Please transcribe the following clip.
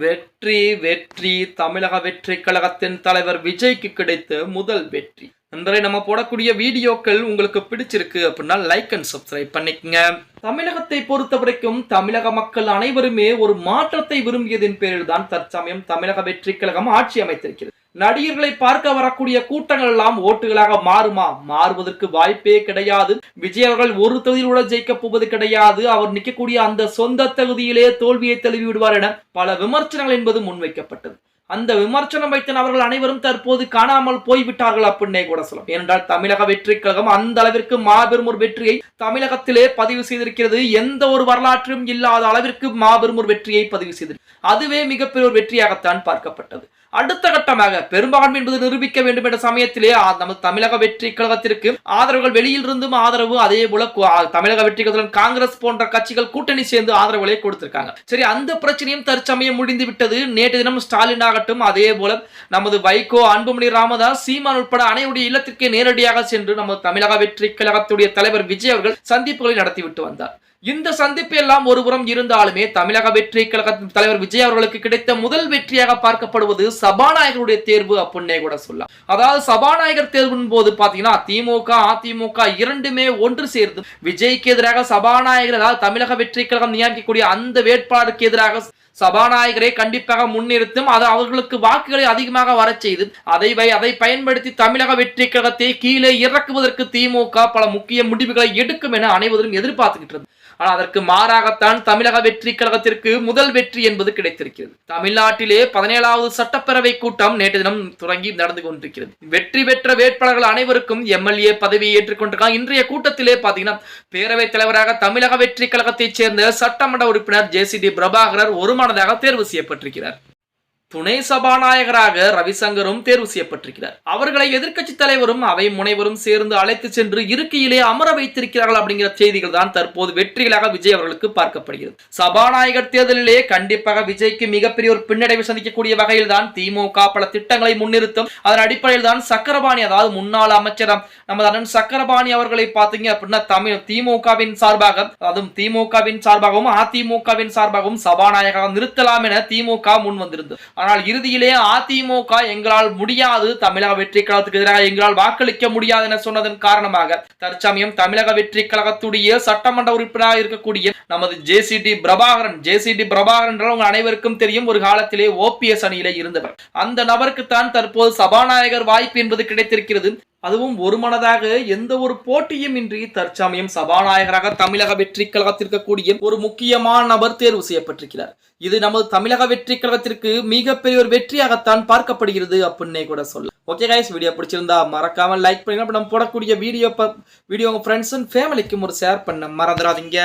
வெற்றி வெற்றி தமிழக வெற்றி கழகத்தின் தலைவர் விஜய்க்கு கிடைத்த முதல் வெற்றி. நண்பரே, நம்ம போடக்கூடிய வீடியோக்கள் உங்களுக்கு பிடிச்சிருக்கு அப்படின்னா லைக் அண்ட் சப்ஸ்கிரைப் பண்ணிக்கங்க. தமிழகத்தை பொறுத்த வரைக்கும் தமிழக மக்கள் அனைவருமே ஒரு மாற்றத்தை விரும்பியதின் பேரில் தான் தற்சமயம் தமிழக வெற்றி கழகம் ஆட்சி அமைத்திருக்கிறது. நடிகர்களை பார்க்க வரக்கூடிய கூட்டங்கள் எல்லாம் ஓட்டுகளாக மாறுமா? மாறுவதற்கு வாய்ப்பே கிடையாது. விஜய் அவர்கள் ஒரு தொகுதியில் ஜெயிக்க போவது கிடையாது. அவர் நிற்கக்கூடிய அந்த சொந்த தொகுதியிலே தோல்வியை தழுவி விடுவார் என பல விமர்சனங்கள் என்பது முன்வைக்கப்பட்டது. அந்த விமர்சனம் வைத்த அவர்கள் அனைவரும் தற்போது காணாமல் போய்விட்டார்கள் அப்படின்னே கூட சொல்லலாம். ஏனென்றால் தமிழக வெற்றி கழகம் அந்த அளவிற்கு மாபெரும் ஒரு வெற்றியை தமிழகத்திலே பதிவு செய்திருக்கிறது. எந்த ஒரு வரலாற்றும் இல்லாத அளவிற்கு மாபெரும் ஒரு வெற்றியை பதிவு செய்தது. அதுவே மிகப்பெரிய ஒரு வெற்றியாகத்தான் பார்க்கப்பட்டது. அடுத்த கட்டமாக பெரும்பான்மை என்பது நிரூபிக்க வேண்டும் என்ற சமயத்திலே நமது தமிழக வெற்றி கழகத்திற்கு ஆதரவுகள் வெளியில் இருந்தும் ஆதரவு, அதே போல தமிழக வெற்றி கழகம் காங்கிரஸ் போன்ற கட்சிகள் கூட்டணி சேர்ந்து ஆதரவுகளை கொடுத்திருக்காங்க. சரி, அந்த பிரச்சனையும் தற்சமயம் முடிந்து விட்டது. நேற்று தினம் ஸ்டாலின் ஆகட்டும், அதே போல நமது வைகோ, அன்புமணி ராமதாஸ், சீமான் உட்பட அனைவருடைய இல்லத்திற்கே நேரடியாக சென்று நமது தமிழக வெற்றி கழகத்துடைய தலைவர் விஜய் அவர்கள் சந்திப்புகளை நடத்திவிட்டு வந்தார். இந்த சந்திப்பு எல்லாம் ஒருபுறம் இருந்தாலுமே தமிழக வெற்றி கழகத்தின் தலைவர் விஜய் அவர்களுக்கு கிடைத்த முதல் வெற்றியாக பார்க்கப்படுவது சபாநாயகருடைய தேர்வு அப்படின்னே கூட சொல்லலாம். அதாவது சபாநாயகர் தேர்வின் போது பாத்தீங்கன்னா திமுக, அதிமுக இரண்டுமே ஒன்று சேர்ந்து விஜய்க்கு எதிராக சபாநாயகர், அதாவது தமிழக வெற்றி கழகம் நியமிக்கக்கூடிய அந்த வேட்பாளருக்கு எதிராக சபாநாயகரை கண்டிப்பாக முன்னிறுத்தும், அது அவர்களுக்கு வாக்குகளை அதிகமாக வரச் செய்து அதை பயன்படுத்தி தமிழக வெற்றி கழகத்தை கீழே இறக்குவதற்கு திமுக பல முக்கிய முடிவுகளை எடுக்கும் என அனைவரும் எதிர்பார்த்துக்கிட்டு. ஆனால் அதற்கு மாறாகத்தான் தமிழக வெற்றி கழகத்திற்கு முதல் வெற்றி என்பது கிடைத்திருக்கிறது. தமிழ்நாட்டிலே 17வது சட்டப்பேரவை கூட்டம் நேற்று தினம் தொடங்கி நடந்து கொண்டிருக்கிறது. வெற்றி பெற்ற வேட்பாளர்கள் அனைவருக்கும் எம்எல்ஏ பதவியை ஏற்றுக்கொண்டிருக்காங்க. இன்றைய கூட்டத்திலே பாத்தீங்கன்னா பேரவைத் தலைவராக தமிழக வெற்றி கழகத்தைச் சேர்ந்த சட்டமன்ற உறுப்பினர் JCD பிரபாகரர் ஒருமனதாக தேர்வு செய்யப்பட்டிருக்கிறார். துணை சபாநாயகராக ரவிசங்கரும் தேர்வு செய்யப்பட்டிருக்கிறார். அவர்களை எதிர்க்கட்சி தலைவரும் அவை முனைவரும் சேர்ந்து அழைத்து சென்று இருக்கையிலே அமர வைத்திருக்கிறார்கள் அப்படிங்கிற செய்திகள் தான் தற்போது வெற்றிகளாக விஜய் அவர்களுக்கு பார்க்கப்படுகிறது. சபாநாயகர் தேர்தலிலே கண்டிப்பாக விஜய்க்கு மிகப்பெரிய ஒரு பின்னடைவை சந்திக்கக்கூடிய வகையில் தான் திமுக பல திட்டங்களை முன்னிறுத்தும். அதன் அடிப்படையில் தான் சக்கரபாணி, அதாவது முன்னாள் அமைச்சர் நமது அண்ணன் சக்கரபாணி அவர்களை பார்த்தீங்க அப்படின்னா திமுகவின் சார்பாக, அதுவும் திமுகவின் சார்பாகவும் அதிமுகவின் சார்பாகவும் சபாநாயகராக நிறுத்தலாம் என திமுக முன் வந்திருந்தது. ஆனால் இறுதியிலே அதிமுக எங்களால் முடியாது, தமிழக வெற்றி கழகத்துக்கு எதிராக எங்களால் வாக்களிக்க முடியாது என சொன்னதன் காரணமாக தற்சமயம் தமிழக வெற்றி கழகத்துடைய சட்டமன்ற உறுப்பினராக இருக்கக்கூடிய நமது JCD பிரபாகரன் உங்கள் அனைவருக்கும் தெரியும், ஒரு காலத்திலே OPS அணியிலே இருந்தவர். அந்த நபருக்குத்தான் தற்போது சபாநாயகர் வாய்ப்பு என்பது கிடைத்திருக்கிறது. அதுவும் ஒருமனதாக எந்த ஒரு போட்டியும் இன்றி தற்சமயம் சபாநாயகராக தமிழக வெற்றி கழகத்திற்கக்கூடிய ஒரு முக்கியமான நபர் தேர்வு செய்யப்பட்டிருக்கிறார். இது நமது தமிழக வெற்றி கழகத்திற்கு மிகப்பெரிய ஒரு வெற்றியாகத்தான் பார்க்கப்படுகிறது அப்படின்னே கூட சொல்லலாம். ஓகே கைஸ், வீடியோ பிடிச்சிருந்தா மறக்காம லைக் பண்ணுங்க. நம்ம போடக்கூடிய வீடியோ உங்க ஃப்ரெண்ட்ஸ் அண்ட் ஃபேமிலிக்கும் ஒரு ஷேர் பண்ண மறந்துடாதீங்க.